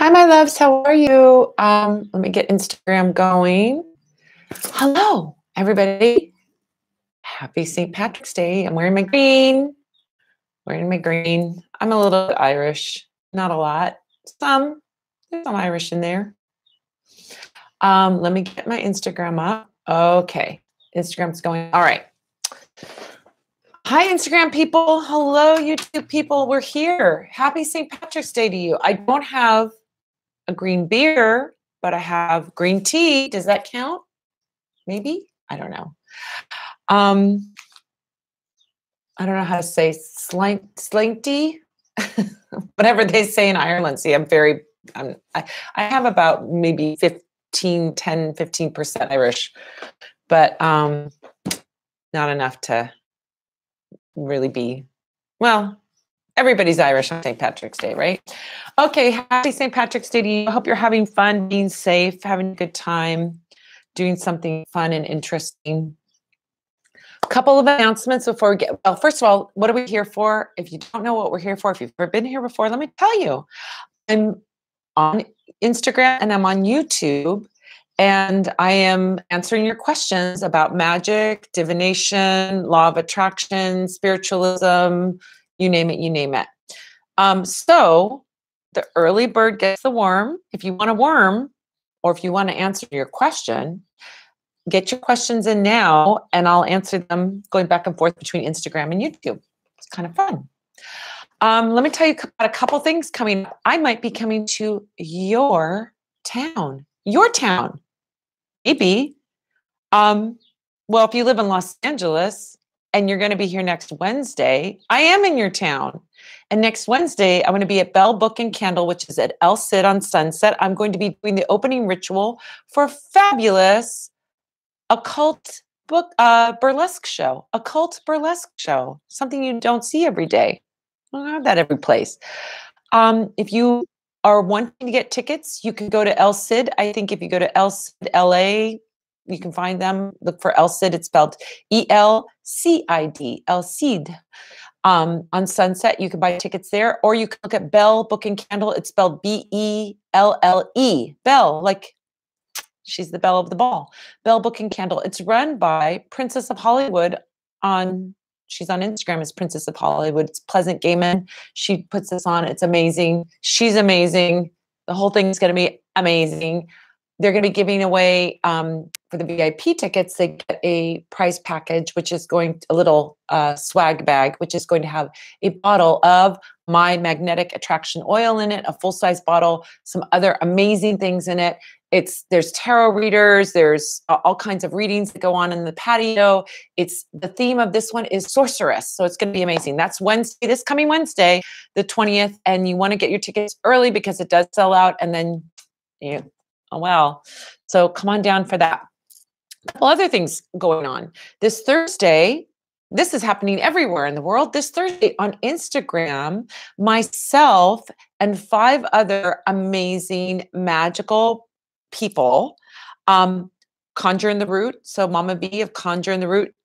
Hi, my loves. How are you? Let me get Instagram going. Hello, everybody. Happy St. Patrick's Day. I'm wearing my green. Wearing my green. I'm a little Irish. Not a lot. Some. There's some Irish in there. Let me get my Instagram up. Okay. Instagram's going. All right. Hi, Instagram people. Hello, YouTube people. We're here. Happy St. Patrick's Day to you. I don't have a green beer, but I have green tea. Does that count? Maybe? I don't know. I don't know how to say slinky, whatever they say in Ireland. See, I have about maybe 15% Irish, but not enough to really be, well, everybody's Irish on St. Patrick's Day, right? Okay, happy St. Patrick's Day to you. I hope you're having fun, being safe, having a good time, doing something fun and interesting. A couple of announcements before we get, well, first of all, what are we here for? If you don't know what we're here for, if you've never been here before, let me tell you. I'm on Instagram and I'm on YouTube, and I am answering your questions about magic, divination, law of attraction, spiritualism, you name it, you name it. So the early bird gets the worm. If you want a worm, or if you want to answer your question, get your questions in now, and I'll answer them going back and forth between Instagram and YouTube. It's kind of fun. Let me tell you about a couple things coming up. I might be coming to your town, maybe. Well, if you live in Los Angeles and you're going to be here next Wednesday, I am in your town. And next Wednesday, I'm going to be at Bell Book and Candle, which is at El Cid on Sunset. I'm going to be doing the opening ritual for a fabulous occult burlesque show, something you don't see every day. I don't have that every place. If you are wanting to get tickets, you can go to El Cid. I think if you go to El Cid LA, you can find them. Look for El Cid. It's spelled ELCID, El Cid. On Sunset, you can buy tickets there, or you can look at Bell Book and Candle. It's spelled BELLE, Bell, like she's the belle of the ball. Bell Book and Candle. It's run by Princess of Hollywood. She's on Instagram as Princess of Hollywood. It's Pleasant Gaiman. She puts this on. It's amazing. She's amazing. The whole thing is going to be amazing. They're going to be giving away for the VIP tickets. They get a prize package, which is a little swag bag, which is going to have a bottle of my magnetic attraction oil in it, a full-size bottle, some other amazing things in it. There's tarot readers, there's all kinds of readings that go on in the patio. The theme of this one is sorceress, so it's going to be amazing. That's Wednesday, this coming Wednesday, the 20th, and you want to get your tickets early because it does sell out, and then oh well. So come on down for that. A couple other things going on. This Thursday, this is happening everywhere in the world. This Thursday on Instagram, myself and 5 other amazing magical people, Conjure in the Root. So Mama B of Conjure in the Root,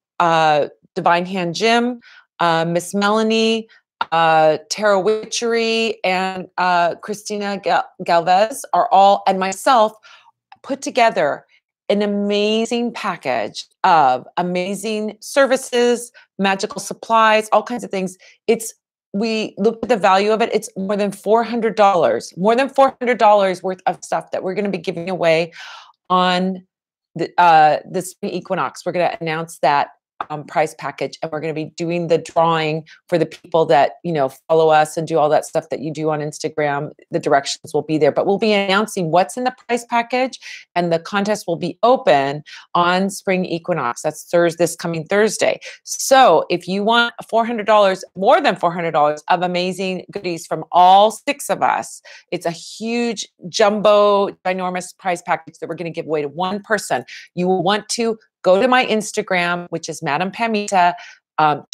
Divine Hand Jim, Miss Melanie, Tarot Witchery, and Christina Galvez are all, and myself, put together an amazing package of amazing services, magical supplies, all kinds of things. We looked at the value of it. It's more than $400 worth of stuff that we're going to be giving away on the spring equinox. We're going to announce that prize package, and we're going to be doing the drawing for the people that follow us and do all that stuff that you do on Instagram. The directions will be there, but we'll be announcing what's in the prize package, and the contest will be open on spring equinox. That's this coming Thursday. So if you want $400, more than $400 of amazing goodies from all 6 of us, it's a huge jumbo ginormous prize package that we're going to give away to one person. You will want to go to my Instagram, which is Madam Pamita.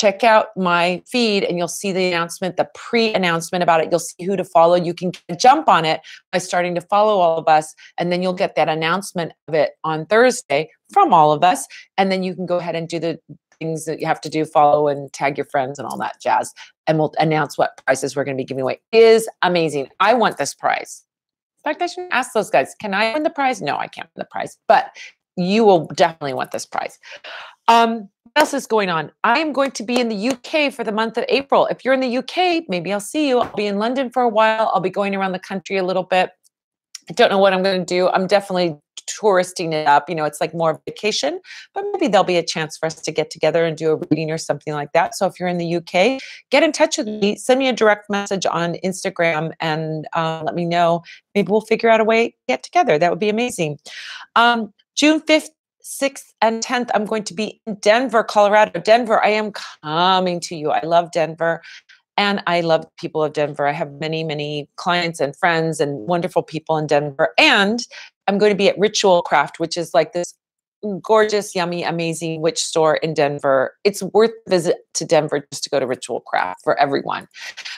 Check out my feed, and you'll see the announcement, the pre-announcement about it. You'll see who to follow. You can jump on it by starting to follow all of us, and then you'll get that announcement of it on Thursday from all of us. And then you can go ahead and do the things that you have to do, follow and tag your friends and all that jazz. And we'll announce what prizes we're going to be giving away. It is amazing. I want this prize. In fact, I should ask those guys, can I win the prize? No, I can't win the prize, but you will definitely want this prize. What else is going on? I am going to be in the UK for the month of April. If you're in the UK, maybe I'll see you. I'll be in London for a while. I'll be going around the country a little bit. I don't know what I'm going to do. I'm definitely touristing it up. It's like more vacation, but maybe there'll be a chance for us to get together and do a reading or something like that. So if you're in the UK, get in touch with me. Send me a direct message on Instagram and let me know. Maybe we'll figure out a way to get together. That would be amazing. June 5th, 6th, and 10th, I'm going to be in Denver, Colorado. Denver, I am coming to you. I love Denver. And I love people of Denver. I have many, many clients and friends and wonderful people in Denver. And I'm going to be at Ritual Craft, which is like this gorgeous, yummy, amazing witch store in Denver. It's worth a visit to Denver just to go to Ritual Craft for everyone.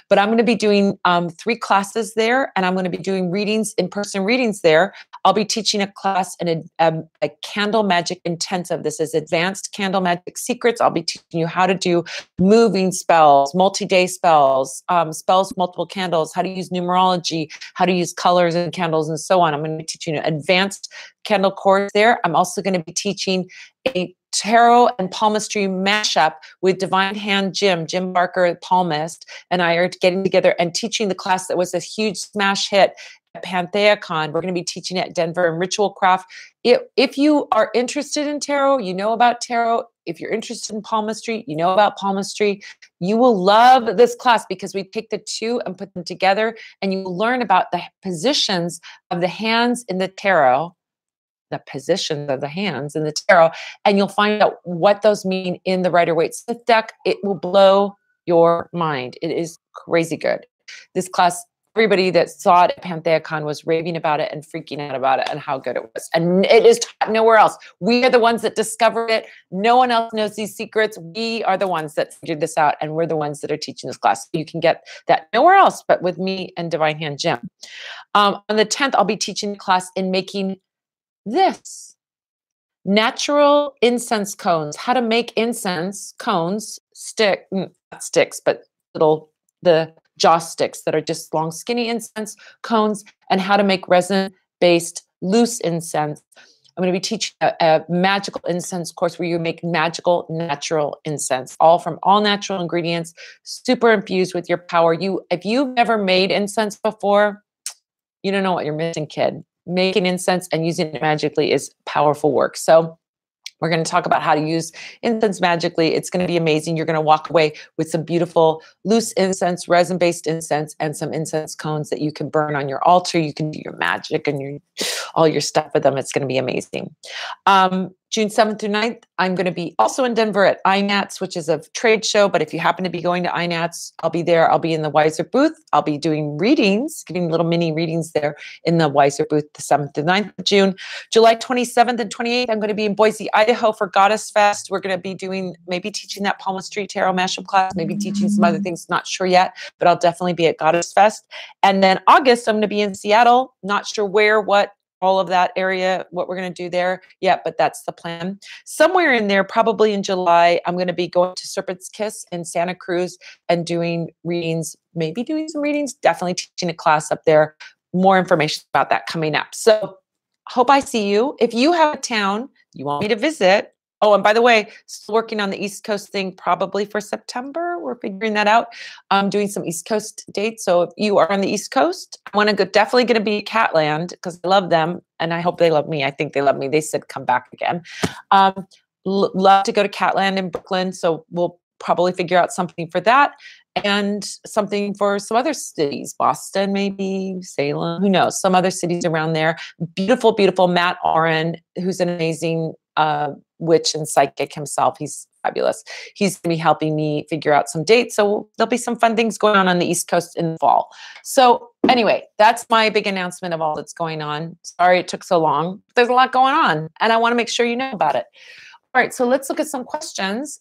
But I'm going to be doing 3 classes there, and I'm going to be doing readings, in-person readings there. I'll be teaching a class in a candle magic intensive. This is advanced candle magic secrets. I'll be teaching you how to do moving spells, multi-day spells, spells with multiple candles, how to use numerology, how to use colors and candles, and so on. I'm going to be teaching an advanced candle course there. I'm also going to be teaching a tarot and palmistry mashup with Divine Hand Jim Barker, palmist, and I are getting together and teaching the class that was a huge smash hit at PantheaCon. We're going to be teaching it at Denver and Ritual Craft. If you are interested in tarot, you know about tarot. If you're interested in palmistry, you know about palmistry. You will love this class because we take the two and put them together, and you will learn about the positions of the hands in the tarot, the positions of the hands in the tarot, and you'll find out what those mean in the Rider-Waite-Smith deck. It will blow your mind. It is crazy good. This class, everybody that saw it at PantheaCon was raving about it and freaking out about it and how good it was. And it is taught nowhere else. We are the ones that discovered it. No one else knows these secrets. We are the ones that figured this out, and we're the ones that are teaching this class. You can get that nowhere else but with me and Divine Hand Jim. On the 10th, I'll be teaching a class in making this natural incense cones, how to make incense cones, not sticks, but the joss sticks that are just long, skinny incense cones, and how to make resin-based loose incense. I'm going to be teaching a magical incense course where you make magical natural incense, all from all natural ingredients, super infused with your power. If you've never made incense before, you don't know what you're missing, kid. Making incense and using it magically is powerful work. So we're going to talk about how to use incense magically. It's going to be amazing. You're going to walk away with some beautiful loose incense, resin-based incense, and some incense cones that you can burn on your altar. You can do your magic and all your stuff with them. It's going to be amazing. June 7th through 9th, I'm going to be also in Denver at INATS, which is a trade show. But if you happen to be going to INATS, I'll be there. I'll be in the Wiser booth. I'll be doing readings, giving little mini readings there in the Wiser booth the 7th to 9th of June. July 27th and 28th, I'm going to be in Boise, Idaho for Goddess Fest. We're going to be maybe teaching that palmistry tarot mashup class, maybe teaching some other things, not sure yet, but I'll definitely be at Goddess Fest. And then August, I'm going to be in Seattle, not sure where, what, all of that area, what we're going to do there yet, but that's the plan. Somewhere in there, probably in July, I'm going to be going to Serpent's Kiss in Santa Cruz and doing readings, maybe doing some readings, definitely teaching a class up there. More information about that coming up. So hope I see you. If you have a town you want me to visit, oh, and by the way, still working on the East Coast thing, probably for September. We're figuring that out. I'm doing some East Coast dates. So if you are on the East Coast, I want to go, definitely going to be Catland because I love them. And I hope they love me. I think they love me. They said, come back again. Love to go to Catland in Brooklyn. So we'll probably figure out something for that and something for some other cities, Boston, maybe Salem, who knows, some other cities around there. Beautiful, beautiful Matt Oren, who's an amazing witch and psychic himself. He's fabulous. He's going to be helping me figure out some dates. So there'll be some fun things going on the East Coast in the fall. So anyway, that's my big announcement of all that's going on. Sorry it took so long. There's a lot going on and I want to make sure you know about it. All right, so let's look at some questions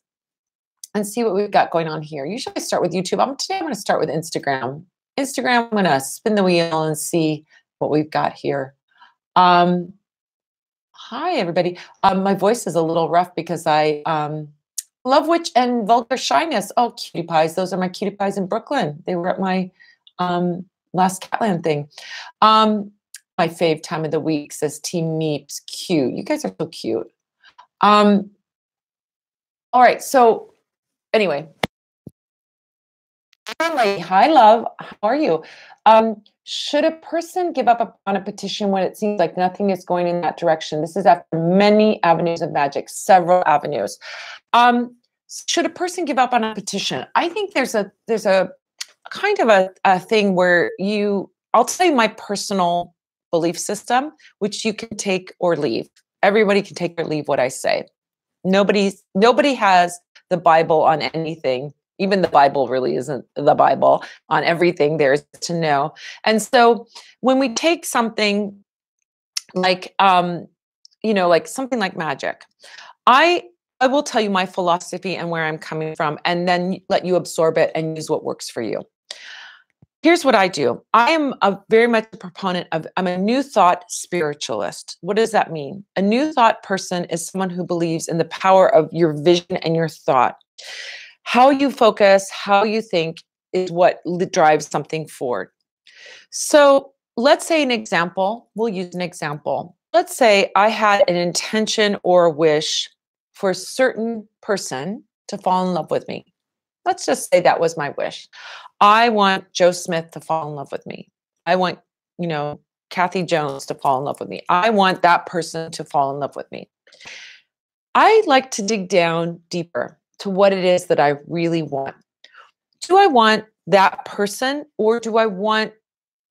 and see what we've got going on here. Usually I start with YouTube. Today I'm going to start with Instagram. I'm going to spin the wheel and see what we've got here. Hi, everybody. My voice is a little rough because I love witch and vulgar shyness. Oh, cutie pies. Those are my cutie pies in Brooklyn. They were at my last Catland thing. My fave time of the week, says Team Meeps. Cute. You guys are so cute. All right. So anyway, hi, love. How are you? Should a person give up on a petition when it seems like nothing is going in that direction? This is after many avenues of magic, several avenues. Should a person give up on a petition? I think there's a kind of a thing where I'll tell you my personal belief system, which you can take or leave. Everybody can take or leave what I say. Nobody has the Bible on anything. Even the Bible really isn't the Bible on everything there is to know. And so when we take something like like something like magic, I will tell you my philosophy and where I'm coming from, and then let you absorb it and use what works for you. Here's what I do. I am very much a proponent of, I'm a new thought spiritualist. What does that mean? A new thought person is someone who believes in the power of your vision and your thought. How you focus, how you think is what drives something forward. So let's say an example, we'll use an example. Let's say I had an intention or a wish for a certain person to fall in love with me. Let's just say that was my wish. I want Joe Smith to fall in love with me. I want, Kathy Jones to fall in love with me. I want that person to fall in love with me. I like to dig down deeper to what it is that I really want. Do I want that person, or do I want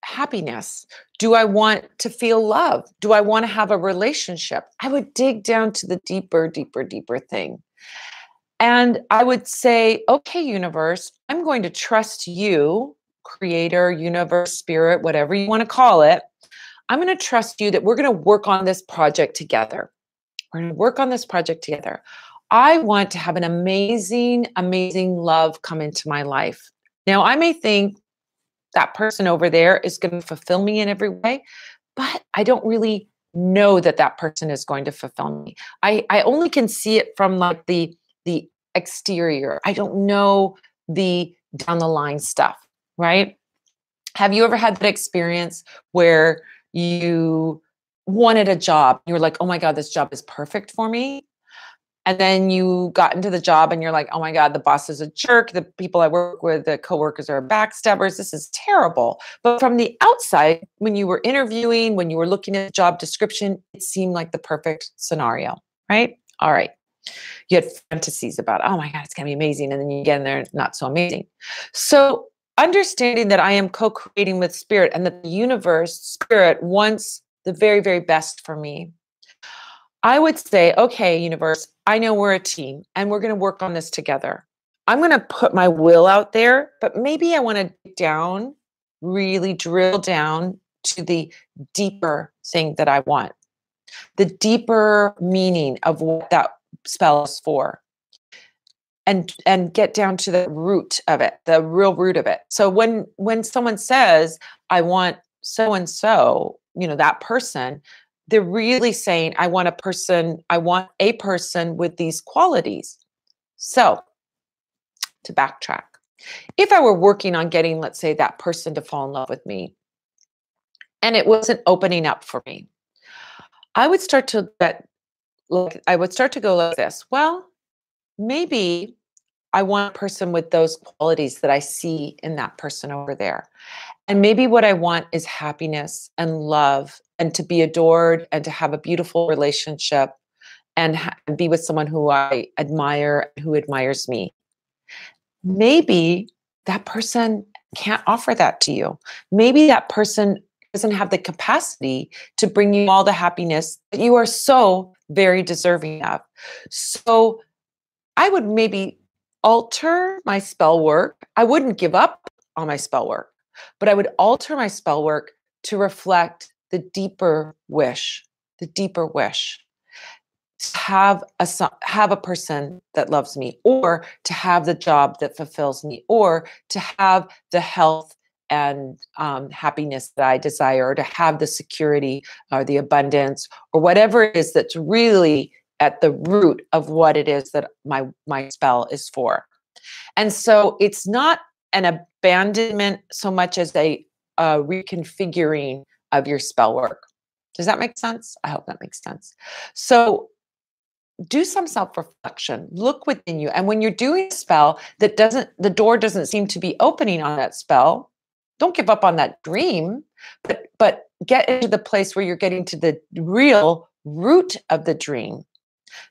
happiness? Do I want to feel love? Do I want to have a relationship? I would dig down to the deeper, deeper, deeper thing. And I would say, okay, universe, I'm going to trust you, creator, universe, spirit, whatever you want to call it. I'm going to trust you that we're going to work on this project together. We're going to work on this project together. I want to have an amazing, amazing love come into my life. Now, I may think that person over there is going to fulfill me in every way, but I don't really know that that person is going to fulfill me. I only can see it from like the exterior. I don't know the down the line stuff, right? Have you ever had that experience where you wanted a job? You were like, oh my God, this job is perfect for me. And then you got into the job and you're like, oh my God, the boss is a jerk. The people I work with, the coworkers are backstabbers. This is terrible. But from the outside, when you were interviewing, when you were looking at the job description, it seemed like the perfect scenario, right? All right. You had fantasies about, oh my God, it's going to be amazing. And then you get in there, not so amazing. So understanding that I am co-creating with spirit and that the universe, spirit, wants the very, very best for me. I would say, okay, universe, I know we're a team and we're going to work on this together. I'm going to put my will out there, but maybe I want to dig down, really drill down to the deeper thing that I want, the deeper meaning of what that spell is for, and get down to the root of it, the real root of it. So when someone says, I want so and so, that person, they're really saying, I want a person with these qualities. So to backtrack, if I were working on getting, let's say, that person to fall in love with me, and it wasn't opening up for me, I would start to go like this. Well, maybe I want a person with those qualities that I see in that person over there. And maybe what I want is happiness and love and to be adored and to have a beautiful relationship and be with someone who I admire, who admires me. Maybe that person can't offer that to you. Maybe that person doesn't have the capacity to bring you all the happiness that you are so very deserving of. So I would maybe alter my spell work. I wouldn't give up on my spell work, but I would alter my spell work to reflect the deeper wish, to have a person that loves me, or to have the job that fulfills me, or to have the health and happiness that I desire, or to have the security or the abundance or whatever it is that's really at the root of what it is that my spell is for. And so it's not an abandonment so much as a reconfiguring of your spell work. Does that make sense? I hope that makes sense. So do some self-reflection. Look within you. And when you're doing a spell that the door doesn't seem to be opening on that spell, don't give up on that dream, but get into the place where you're getting to the real root of the dream,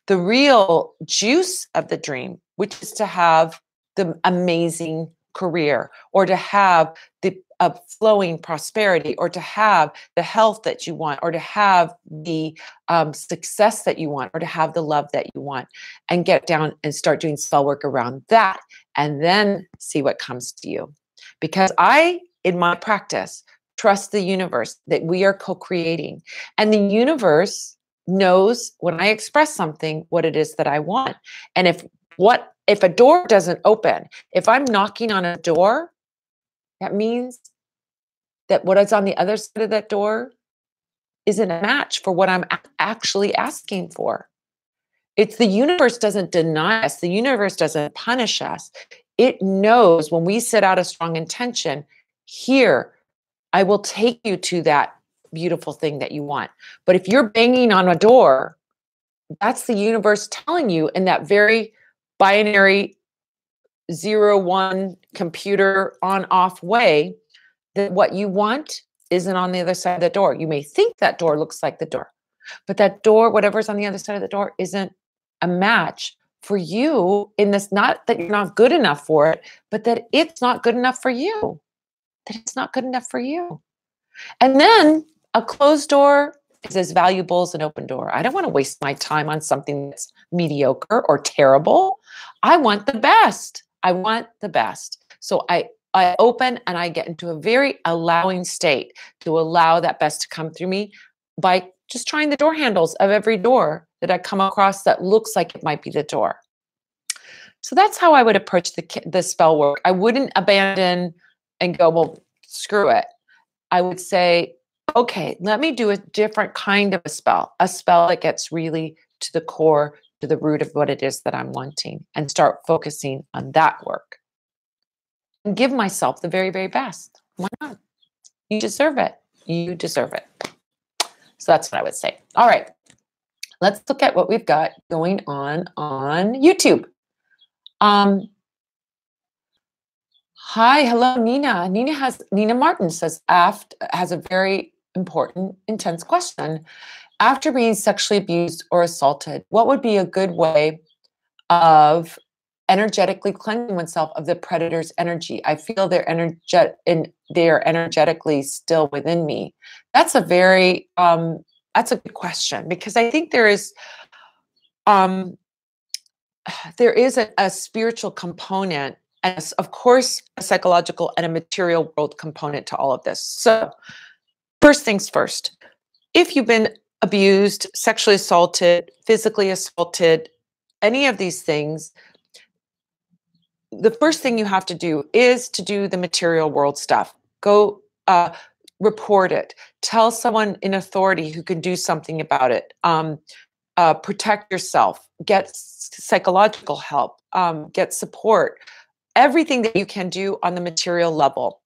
the real juice of the dream, which is to have the amazing career, or to have the flowing prosperity, or to have the health that you want, or to have the success that you want, or to have the love that you want, and get down and start doing spell work around that, and then see what comes to you. Because in my practice, trust the universe that we are co-creating, and the universe knows when I express something what it is that I want. And if a door doesn't open, if I'm knocking on a door, that means that what is on the other side of that door isn't a match for what I'm actually asking for. It's the universe doesn't deny us. The universe doesn't punish us. It knows when we set out a strong intention, here, I will take you to that beautiful thing that you want. But if you're banging on a door, that's the universe telling you in that very binary 0-1 computer on off way that what you want isn't on the other side of the door. You may think that door looks like the door, but that door, whatever's on the other side of the door, isn't a match for you in this, not that you're not good enough for it, but that it's not good enough for you. That it's not good enough for you. And then a closed door is as valuable as an open door. I don't want to waste my time on something that's mediocre or terrible. I want the best. I want the best. So I open and I get into a very allowing state to allow that best to come through me by just trying the door handles of every door that I come across that looks like it might be the door. So that's how I would approach the spell work. I wouldn't abandon and go, well, screw it. I would say, okay, let me do a different kind of a spell that gets really to the core, to the root of what it is that I'm wanting, and start focusing on that work. And give myself the very, very best. Why not? You deserve it. You deserve it. So that's what I would say. All right. Let's look at what we've got going on YouTube. Hi, hello, Nina. Nina Martin says, has a very important, intense question. After being sexually abused or assaulted, what would be a good way of energetically cleansing oneself of the predator's energy? I feel they're energetically still within me. That's a very that's a good question, because I think there is a spiritual component, and of course a psychological and a material world component to all of this. So first things first, if you've been abused, sexually assaulted, physically assaulted, any of these things, the first thing you have to do is to do the material world stuff. Go report it. Tell someone in authority who can do something about it. Protect yourself. Get psychological help. Get support. Everything that you can do on the material level.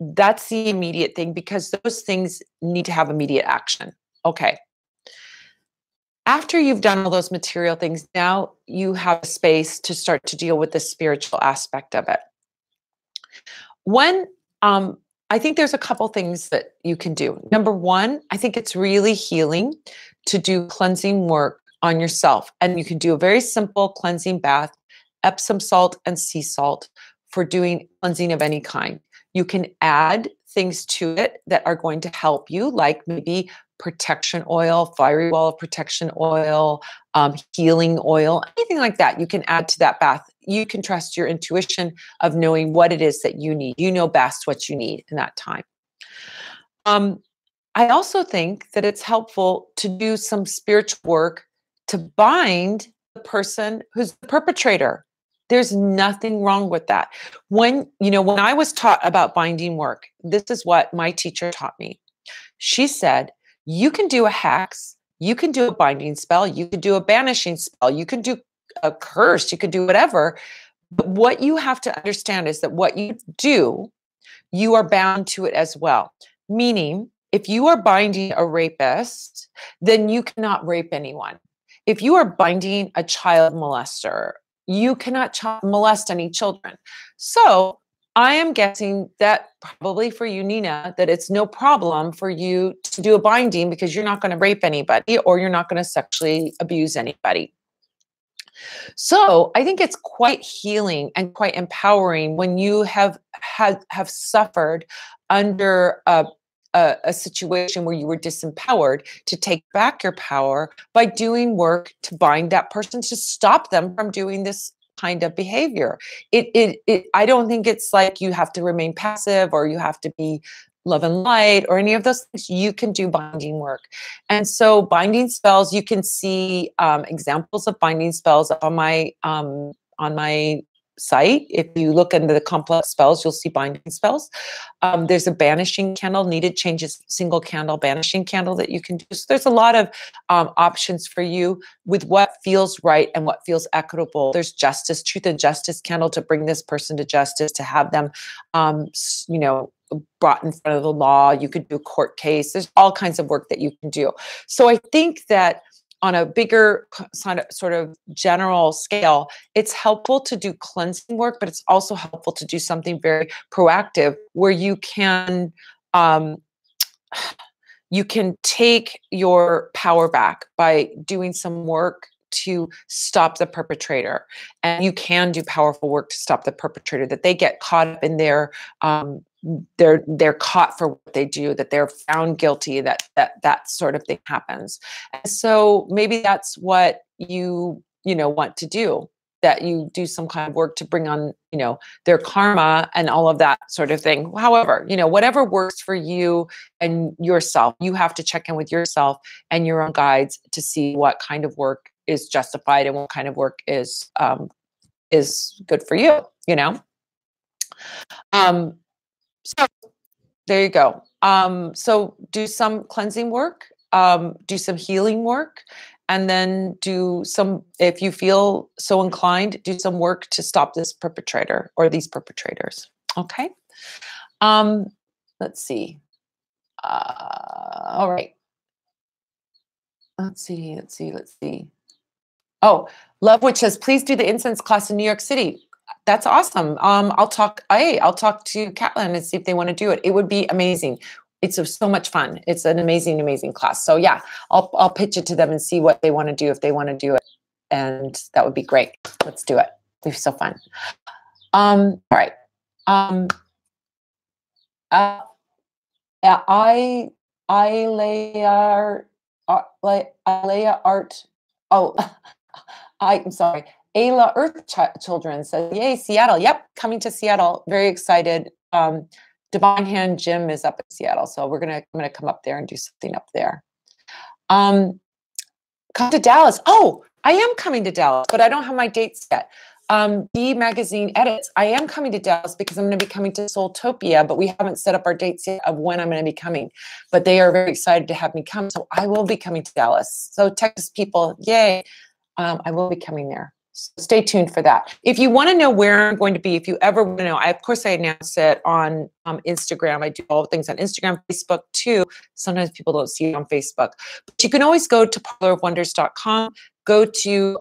That's the immediate thing, because those things need to have immediate action. Okay. After you've done all those material things, now you have a space to start to deal with the spiritual aspect of it. I think there's a couple things that you can do. Number one, I think it's really healing to do cleansing work on yourself. And you can do a very simple cleansing bath, Epsom salt and sea salt, for doing cleansing of any kind. You can add things to it that are going to help you, like maybe protection oil, fiery wall of protection oil, healing oil, anything like that. You can add to that bath. You can trust your intuition of knowing what it is that you need. You know best what you need in that time. I also think that it's helpful to do some spiritual work to bind the person who's the perpetrator. There's nothing wrong with that. When I was taught about binding work, this is what my teacher taught me. She said, you can do a hex, you can do a binding spell, you can do a banishing spell, you can do a curse, you can do whatever. But what you have to understand is that what you do, you are bound to it as well. Meaning, if you are binding a rapist, then you cannot rape anyone. If you are binding a child molester, you cannot molest any children. So I am guessing that probably for you, Nina, that it's no problem for you to do a binding because you're not going to rape anybody or you're not going to sexually abuse anybody. So I think it's quite healing and quite empowering when you have suffered under a situation where you were disempowered to take back your power by doing work to bind that person to stop them from doing this kind of behavior. I don't think it's like you have to remain passive or you have to be love and light or any of those things. You can do binding work. And so binding spells, you can see examples of binding spells on my site. If you look into the complex spells, you'll see binding spells. There's a banishing candle, needed changes, single candle, banishing candle that you can do. So there's a lot of options for you with what feels right and what feels equitable. There's justice, truth and justice candle to bring this person to justice, to have them, brought in front of the law. You could do a court case. There's all kinds of work that you can do. So I think that on a bigger sort of general scale, it's helpful to do cleansing work, but it's also helpful to do something very proactive where you can take your power back by doing some work to stop the perpetrator. And you can do powerful work to stop the perpetrator, that they get caught up in they're caught for what they do, that they're found guilty, that sort of thing happens. And so maybe that's what you want to do, that you do some kind of work to bring on, their karma and all of that sort of thing. However, whatever works for you and yourself, you have to check in with yourself and your own guides to see what kind of work is justified and what kind of work is good for you, So there you go. So do some cleansing work, do some healing work, and then do some, if you feel so inclined, do some work to stop this perpetrator or these perpetrators. Okay. Let's see. All right. Let's see. Oh, Love Witch says, please do the incense class in New York City. That's awesome. I'll talk to Catlin and see if they want to do it. It would be amazing. It's so much fun. It's an amazing, amazing class. So yeah, I'll pitch it to them and see what they want to do, if they want to do it. And that would be great. Let's do it. It'd be so fun. All right. I'm sorry. Ayla Earth Children says, yay, Seattle. Yep, coming to Seattle. Very excited. Divine Hand Gym is up in Seattle. So I'm gonna come up there and do something up there. Come to Dallas. Oh, I am coming to Dallas, but I don't have my dates yet. B Magazine Edits. I am coming to Dallas because I'm going to be coming to Soultopia, but we haven't set up our dates yet of when I'm going to be coming. But they are very excited to have me come. So I will be coming to Dallas. So Texas people, yay. I will be coming there. So stay tuned for that. If you want to know where I'm going to be, if you ever want to know, of course I announce it on Instagram. I do all the things on Instagram, Facebook too. Sometimes people don't see it on Facebook. But you can always go to parlorofwonders.com, go to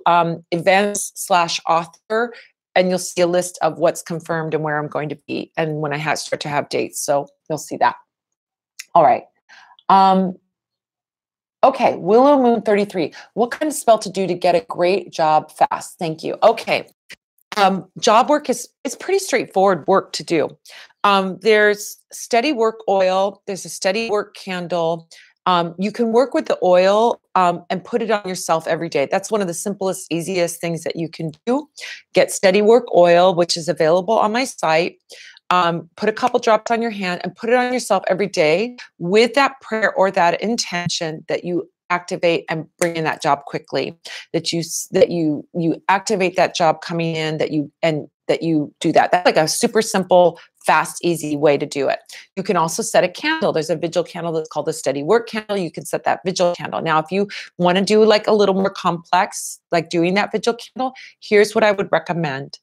events/author, and you'll see a list of what's confirmed and where I'm going to be and when I start to have dates. So you'll see that. All right. Okay, Willow Moon 33. What kind of spell to do to get a great job fast? Thank you. Okay, job work is pretty straightforward work to do. There's steady work oil. There's a steady work candle. You can work with the oil and put it on yourself every day. That's one of the simplest, easiest things that you can do. Get steady work oil, which is available on my site. Put a couple drops on your hand and put it on yourself every day with that prayer or that intention that you activate and bring in that job quickly, that you activate that job coming in, that you do that. That's like a super simple, fast, easy way to do it. You can also set a candle. There's a vigil candle that's called the steady work candle. You can set that vigil candle. Now, if you want to do like a little more complex, like doing that vigil candle, here's what I would recommend.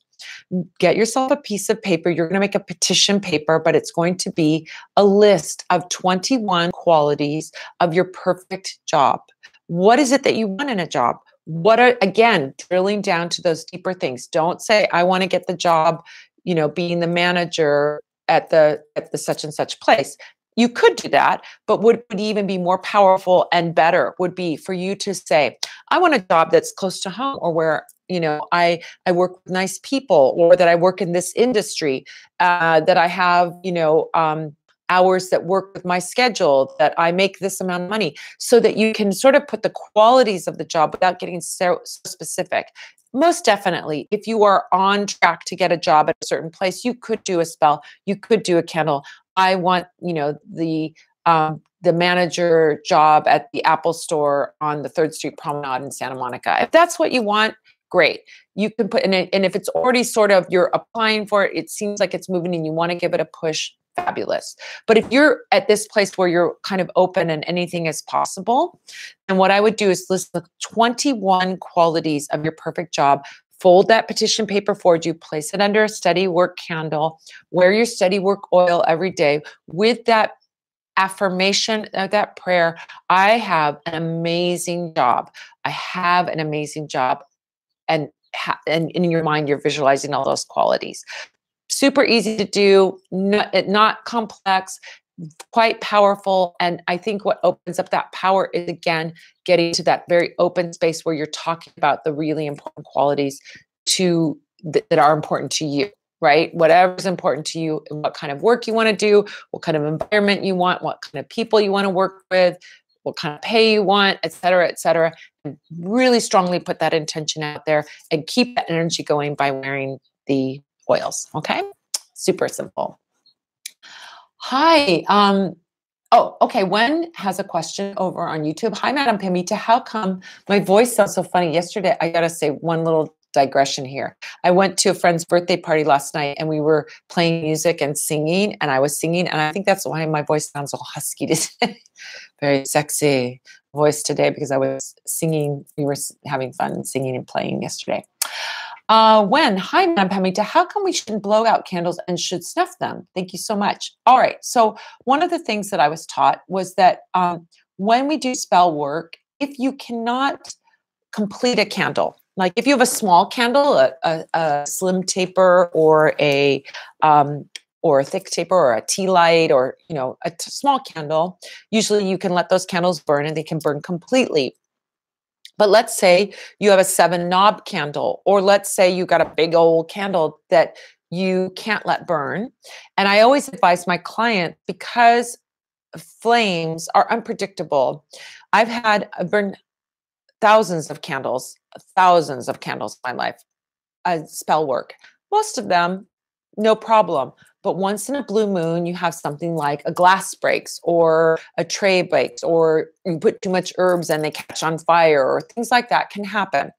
Get yourself a piece of paper. You're going to make a petition paper, but it's going to be a list of 21 qualities of your perfect job. What is it that you want in a job? What are, again, drilling down to those deeper things. Don't say, I want to get the job, being the manager at the such and such place. You could do that, but what would even be more powerful and better would be for you to say, I want a job that's close to home, or where, I work with nice people, or that I work in this industry, that I have, hours that work with my schedule, that I make this amount of money, so that you can sort of put the qualities of the job without getting so specific. Most definitely, if you are on track to get a job at a certain place, you could do a spell, you could do a candle. I want, the manager job at the Apple store on the 3rd Street Promenade in Santa Monica. If that's what you want, great. You can put in it. And if it's already sort of, you're applying for it, it seems like it's moving and you want to give it a push, fabulous. But if you're at this place where you're kind of open and anything is possible, then what I would do is list the 21 qualities of your perfect job. Fold that petition paper forward you, place it under a steady work candle, wear your steady work oil every day with that affirmation, that prayer. I have an amazing job. I have an amazing job. And in your mind, you're visualizing all those qualities. Super easy to do, not complex, quite powerful. And I think what opens up that power is, again, getting to that very open space where you're talking about the really important qualities that are important to you, right? Whatever's important to you, and what kind of work you want to do, what kind of environment you want, what kind of people you want to work with, what kind of pay you want, et cetera, and really strongly put that intention out there and keep that energy going by wearing the oils. Okay. Super simple. Hi. Okay. Wen has a question over on YouTube. Hi, Madam Pamita. How come my voice sounds so funny? Yesterday, I got to say one little digression here. I went to a friend's birthday party last night and we were playing music and singing, and I was singing, and I think that's why my voice sounds all husky today. Very sexy voice today, because I was singing. We were having fun singing and playing yesterday. Hi, Madam Pamita, how come we shouldn't blow out candles and should snuff them? Thank you so much. All right. So one of the things that I was taught was that when we do spell work, if you cannot complete a candle, like if you have a small candle, a slim taper, or a thick taper, or a tea light, or a small candle, usually you can let those candles burn and they can burn completely. But let's say you have a 7-knob candle, or let's say you got a big old candle that you can't let burn. And I always advise my client, because flames are unpredictable. I've burned thousands of candles in my life, spell work. Most of them, no problem. But once in a blue moon, you have something like a glass breaks, or a tray breaks, or you put too much herbs and they catch on fire, or things like that can happen.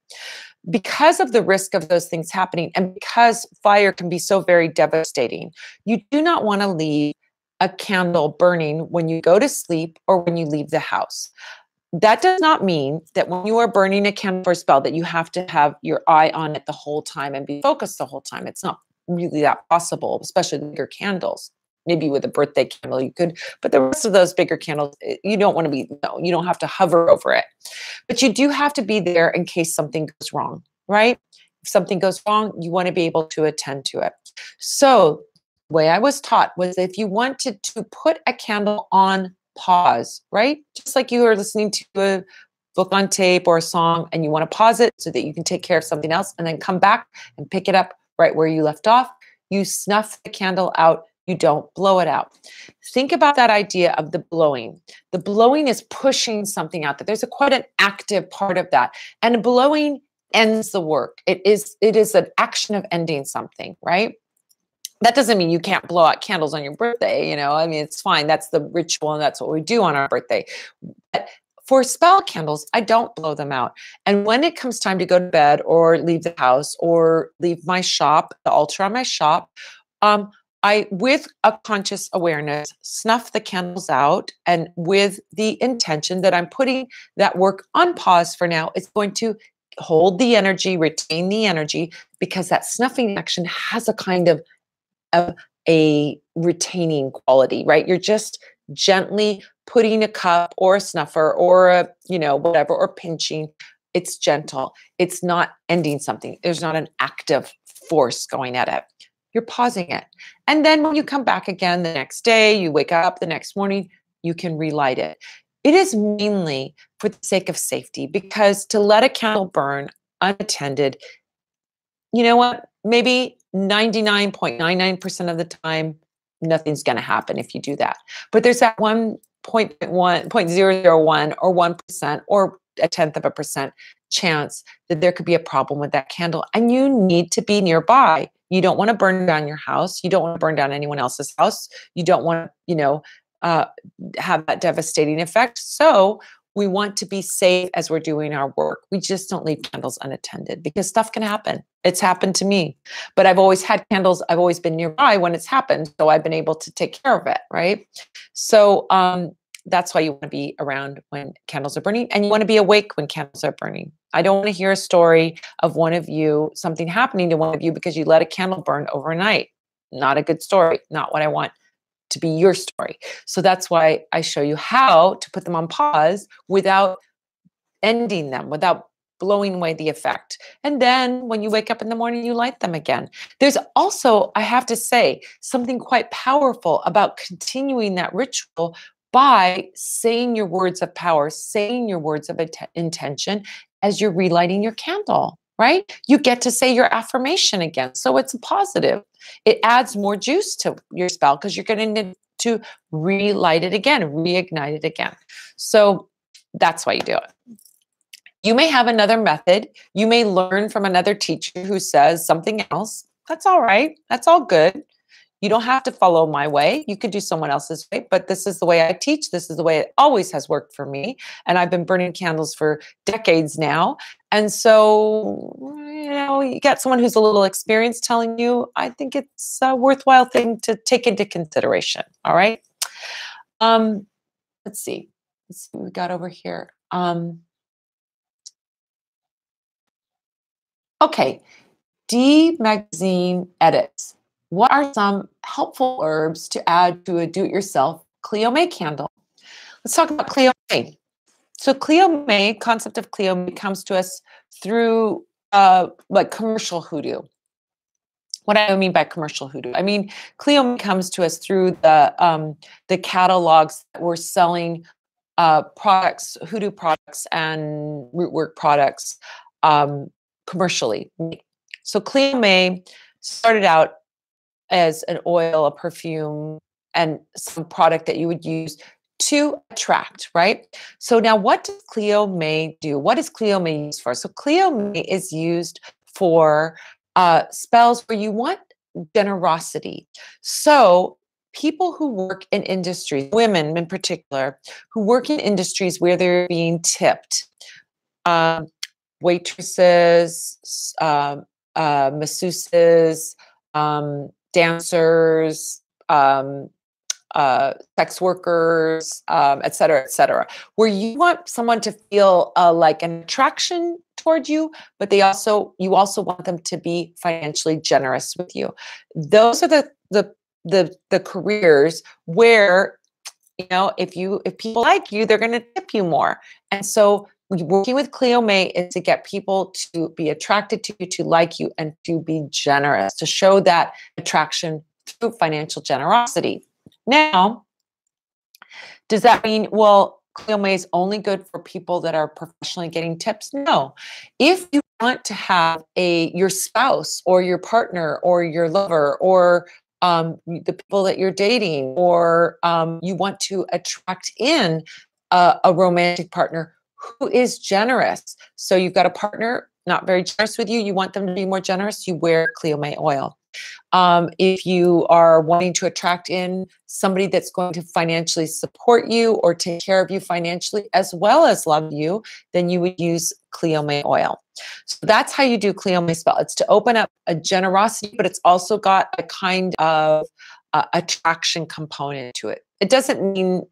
Because of the risk of those things happening, and because fire can be so very devastating, you do not want to leave a candle burning when you go to sleep or when you leave the house. That does not mean that when you are burning a candle for a spell that you have to have your eye on it the whole time and be focused the whole time. It's not really that possible, especially bigger candles. Maybe with a birthday candle you could, but the rest of those bigger candles, you don't want to be, no, you don't have to hover over it. But you do have to be there in case something goes wrong, right? If something goes wrong, you want to be able to attend to it. So the way I was taught was, if you wanted to put a candle on pause, right? Just like you are listening to a book on tape or a song, and you want to pause it so that you can take care of something else and then come back and pick it up right where you left off. You snuff the candle out. You don't blow it out. Think about that idea of the blowing. The blowing is pushing something out there. There's quite an active part of that. And blowing ends the work. It is an action of ending something, right? That doesn't mean you can't blow out candles on your birthday. I mean, it's fine. That's the ritual, and that's what we do on our birthday. But for spell candles, I don't blow them out. And when it comes time to go to bed or leave the house or leave my shop, the altar on my shop, I, with a conscious awareness, snuff the candles out, and with the intention that I'm putting that work on pause for now. It's going to hold the energy, retain the energy, because that snuffing action has a kind of a retaining quality, right? You're just gently putting a cup or a snuffer or a, whatever, or pinching. It's gentle. It's not ending something. There's not an active force going at it. You're pausing it. And then when you come back again the next day, you wake up the next morning, you can relight it. It is mainly for the sake of safety, because to let a candle burn unattended, you know what? Maybe 99.99% of the time, nothing's going to happen if you do that. But there's that 1.001 or 1% or a tenth of a percent chance that there could be a problem with that candle, and you need to be nearby. You don't want to burn down your house. You don't want to burn down anyone else's house. You don't want to, have that devastating effect. So we want to be safe as we're doing our work. We just don't leave candles unattended, because stuff can happen. It's happened to me, but I've always had candles. I've always been nearby when it's happened. So I've been able to take care of it. Right. So that's why you want to be around when candles are burning, and you want to be awake when candles are burning. I don't want to hear a story of something happening to one of you because you let a candle burn overnight. Not a good story. Not what I want to be your story. So that's why I show you how to put them on pause without ending them, without blowing away the effect. And then when you wake up in the morning, you light them again. There's also, I have to say, something quite powerful about continuing that ritual by saying your words of power, saying your words of intention as you're relighting your candle, right? You get to say your affirmation again. So it's a positive. It adds more juice to your spell, because you're going to need to relight it again, reignite it again. So that's why you do it. You may have another method. You may learn from another teacher who says something else. That's all right. That's all good. You don't have to follow my way. You could do someone else's way, but this is the way I teach. This is the way it always has worked for me. And I've been burning candles for decades now. And so, you get someone who's a little experienced telling you, I think it's a worthwhile thing to take into consideration. All right. Let's see. Let's see what we got over here. Okay. D magazine edits. What are some helpful herbs to add to a do-it-yourself Cleo May candle? Let's talk about Cleo May. So concept of Cleo May comes to us through like commercial hoodoo. What do I mean by commercial hoodoo? I mean, Cleo May comes to us through the catalogs that were selling products, hoodoo products and rootwork products commercially. So Cleo May started out as an oil, a perfume, and some product that you would use to attract, right? So now what does Cleo May do? What is Cleo May used for? So Cleo May is used for spells where you want generosity. So people who work in industries, women in particular, who work in industries where they're being tipped, waitresses, masseuses, dancers, sex workers, et cetera, where you want someone to feel like an attraction toward you, but you also want them to be financially generous with you. Those are the careers where, if people like you, they're going to tip you more. And so working with Cleo May is to get people to be attracted to you, to like you, and to be generous, to show that attraction through financial generosity. Now, does that mean, well, Cleo May is only good for people that are professionally getting tips? No. If you want to have your spouse or your partner or your lover or the people that you're dating, or you want to attract in a romantic partner who is generous. So you've got a partner not very generous with you. You want them to be more generous. You wear Cleo May oil. If you are wanting to attract in somebody that's going to financially support you or take care of you financially as well as love you, then you would use Cleo May oil. So that's how you do Cleo May spell. It's to open up a generosity, but it's also got a kind of attraction component to it. It doesn't mean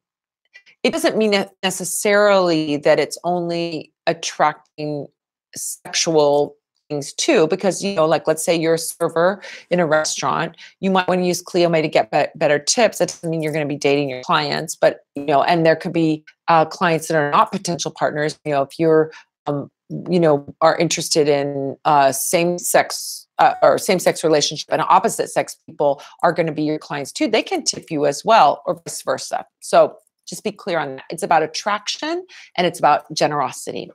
necessarily that it's only attracting sexual things too, because, like let's say you're a server in a restaurant, you might want to use Cleo May to get better tips. That doesn't mean you're going to be dating your clients, but, and there could be clients that are not potential partners. If you're, are interested in same sex or same sex relationship, and opposite sex people are going to be your clients too. They can tip you as well, or vice versa. So just be clear on that. It's about attraction and it's about generosity.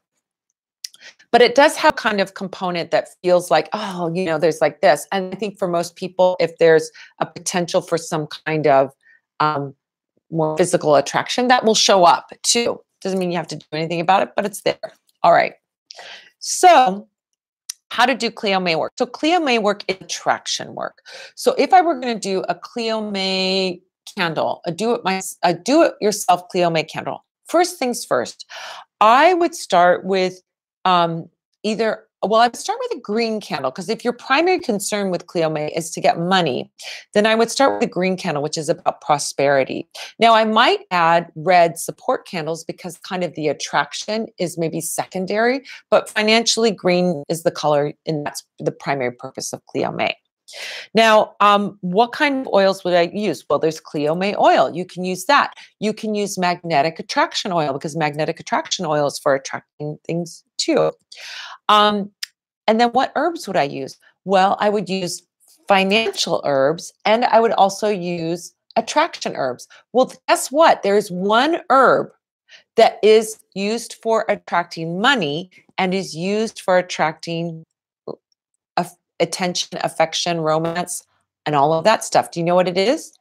But it does have kind of component that feels like, oh, there's like this. And I think for most people, if there's a potential for some kind of more physical attraction, that will show up too. Doesn't mean you have to do anything about it, but it's there. All right. So how to do Cleo May work? So Cleo May work is attraction work. So if I were going to do a Cleo May candle, a do-it-yourself Cleo May candle, first things first, I would start with I'd start with a green candle, because if your primary concern with Cleo May is to get money, then I would start with a green candle, which is about prosperity. Now, I might add red support candles because kind of the attraction is maybe secondary, but financially green is the color, and that's the primary purpose of Cleo May. Now, what kind of oils would I use? Well, there's Cleo May oil. You can use that. You can use magnetic attraction oil, because magnetic attraction oil is for attracting things too. And then what herbs would I use? Well, I would use financial herbs, and I would also use attraction herbs. Well, guess what? There's one herb that is used for attracting money and is used for attracting attention, affection, romance, and all of that stuff. Do you know what it is?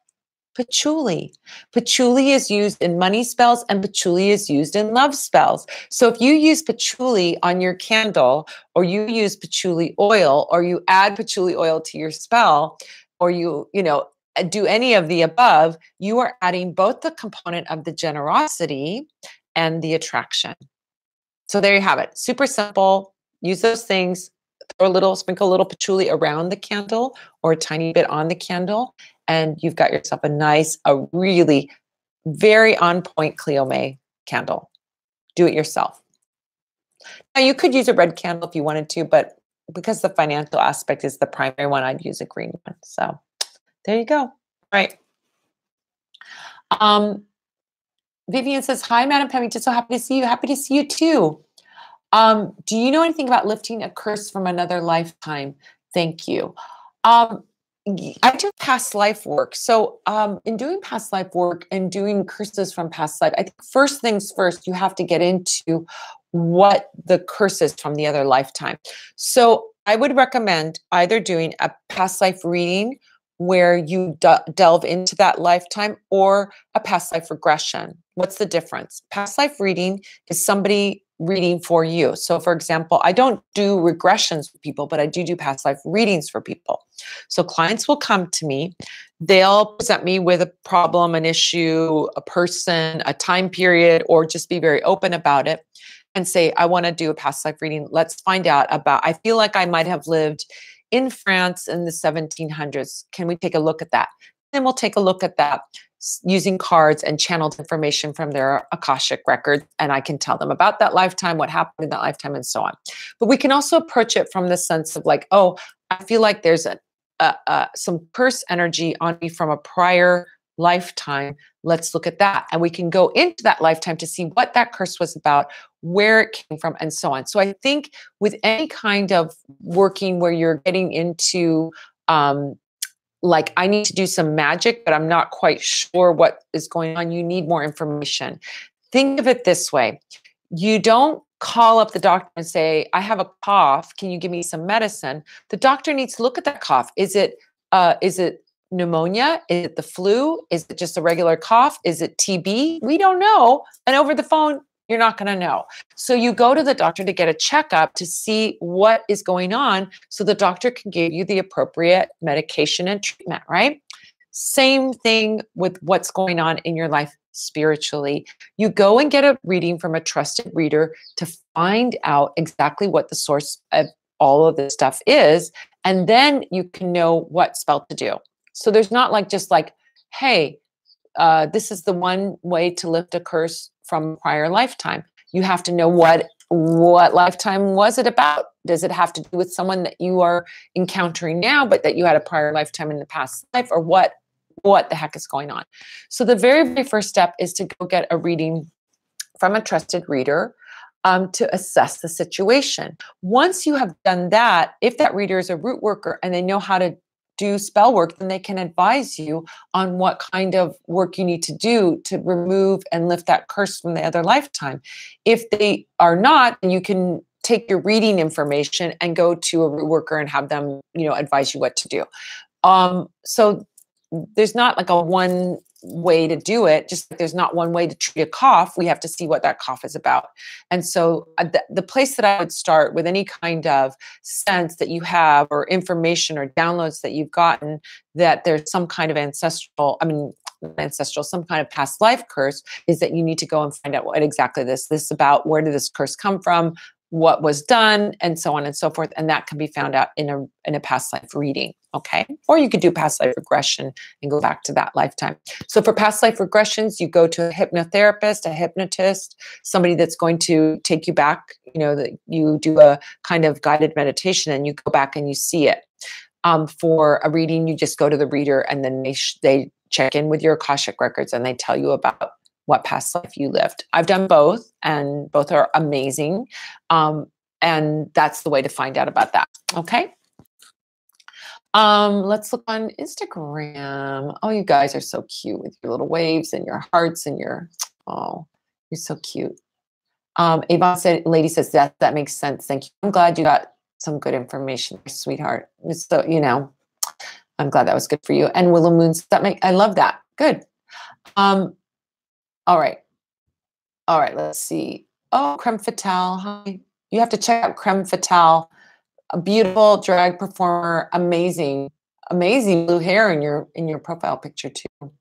Patchouli. Patchouli is used in money spells, and patchouli is used in love spells. So if you use patchouli on your candle, or you use patchouli oil, or you add patchouli oil to your spell, or you do any of the above, you are adding both the component of the generosity and the attraction. So there you have it. Super simple. Use those things. Sprinkle a little patchouli around the candle, or a tiny bit on the candle, and you've got yourself a really very on point Cleo May candle. Do it yourself. Now, you could use a red candle if you wanted to, but because the financial aspect is the primary one, I'd use a green one. So there you go. All right. Vivian says, hi, Madam Pamita. So happy to see you. Happy to see you too. Do you know anything about lifting a curse from another lifetime? Thank you. I do past life work. So in doing past life work and doing curses from past life, I think first things first, you have to get into what the curse is from the other lifetime. So I would recommend either doing a past life reading where you delve into that lifetime, or a past life regression. What's the difference? Past life reading is somebody reading for you. So for example, I don't do regressions for people, but I do past life readings for people. So clients will come to me, they'll present me with a problem, an issue, a person, a time period, or just be very open about it and say, I want to do a past life reading. Let's find out about, I feel like I might have lived in France in the 1700s. Can we take a look at that? Then we'll take a look at that using cards and channeled information from their Akashic record. And I can tell them about that lifetime, what happened in that lifetime, and so on. But we can also approach it from the sense of like, oh, I feel like there's some curse energy on me from a prior lifetime. Let's look at that. And we can go into that lifetime to see what that curse was about, where it came from, and so on. So I think with any kind of working where you're getting into, like, I need to do some magic, but I'm not quite sure what is going on, you need more information. Think of it this way. You don't call up the doctor and say, I have a cough. Can you give me some medicine? The doctor needs to look at that cough. Is it pneumonia? Is it the flu? Is it just a regular cough? Is it TB? We don't know. And over the phone, you're not going to know. So you go to the doctor to get a checkup to see what is going on, so the doctor can give you the appropriate medication and treatment, right? Same thing with what's going on in your life spiritually. You go and get a reading from a trusted reader to find out exactly what the source of all of this stuff is, and then you can know what spell to do. So there's not like just like, hey, this is the one way to lift a curse from a prior lifetime. You have to know what what lifetime was it about? Does it have to do with someone that you are encountering now, but that you had a prior lifetime in the past life, or what the heck is going on? So the very, very first step is to go get a reading from a trusted reader to assess the situation. Once you have done that, if that reader is a root worker and they know how to do spell work, then they can advise you on what kind of work you need to do to remove and lift that curse from the other lifetime. If they are not, then you can take your reading information and go to a root worker and have them, advise you what to do. So there's not like a one way to do it. Just like there's not one way to treat a cough. We have to see what that cough is about. And so the place that I would start with any kind of sense that you have or information or downloads that you've gotten that there's some kind of some kind of past life curse, is that you need to go and find out what exactly this is about. Where did this curse come from? What was done, and so on and so forth. And that can be found out in a past life reading. Okay. Or you could do past life regression and go back to that lifetime. So for past life regressions, you go to a hypnotherapist, a hypnotist, somebody that's going to take you back, that you do a kind of guided meditation and you go back and you see it. For a reading, you just go to the reader and then they check in with your Akashic records and they tell you about what past life you lived. I've done both and both are amazing. And that's the way to find out about that. Okay. Let's look on Instagram. Oh, you guys are so cute with your little waves and your hearts and you're so cute. Avon said, lady says that makes sense. Thank you. I'm glad you got some good information, sweetheart. So, I'm glad that was good for you. And Willow Moons, I love that. Good. All right. Let's see. Oh, Creme Fatale. Hi. You have to check out Creme Fatale. A beautiful drag performer. Amazing blue hair in your profile picture too.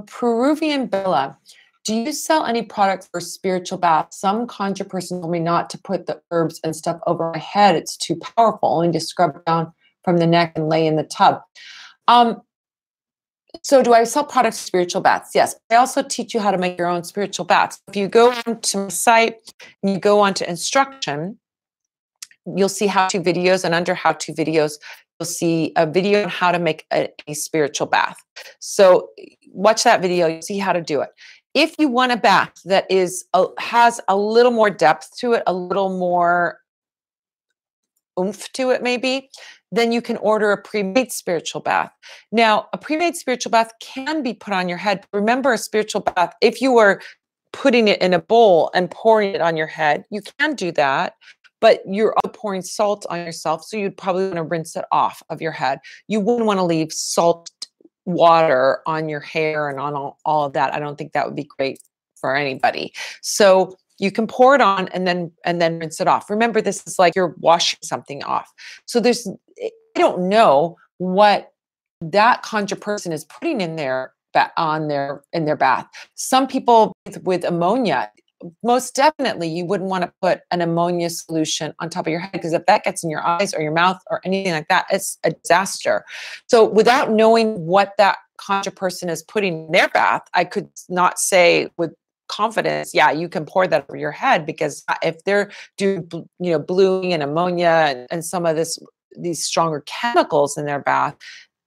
Peruvian Bella. Do you sell any products for spiritual bath? Some conjure person told me not to put the herbs and stuff over my head. It's too powerful. Only to scrub down from the neck and lay in the tub. So do I sell products for spiritual baths? Yes. I also teach you how to make your own spiritual baths. If you go onto my site and you go onto instruction, you'll see how-to videos, and under how-to videos, you'll see a video on how to make a spiritual bath. So watch that video. You'll see how to do it. If you want a bath that has a little more depth to it, a little more oomph to it maybe, then you can order a pre-made spiritual bath. Now, a pre-made spiritual bath can be put on your head. Remember, a spiritual bath, if you were putting it in a bowl and pouring it on your head, you can do that, but you're pouring salt on yourself, so you'd probably want to rinse it off of your head. You wouldn't want to leave salt water on your hair and on all of that. I don't think that would be great for anybody. So you can pour it on and then rinse it off. Remember, this is like you're washing something off. So I don't know what that conjure person is putting in their bath. Some people with ammonia, most definitely you wouldn't want to put an ammonia solution on top of your head, because if that gets in your eyes or your mouth or anything like that, it's a disaster. So without knowing what that conjure person is putting in their bath, I could not say with confidence, yeah, you can pour that over your head, because if they're doing, bluing and ammonia and some of these stronger chemicals in their bath,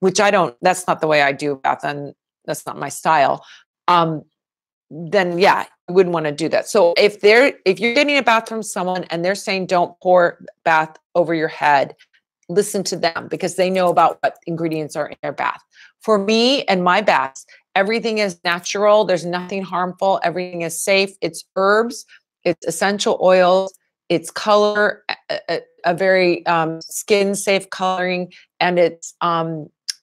which that's not the way I do a bath, and that's not my style. Then yeah, you wouldn't want to do that. So if you're getting a bath from someone and they're saying don't pour bath over your head, listen to them, because they know about what ingredients are in their bath. For me and my baths, everything is natural. There's nothing harmful. Everything is safe. It's herbs, it's essential oils, it's color, a very skin safe coloring, and it's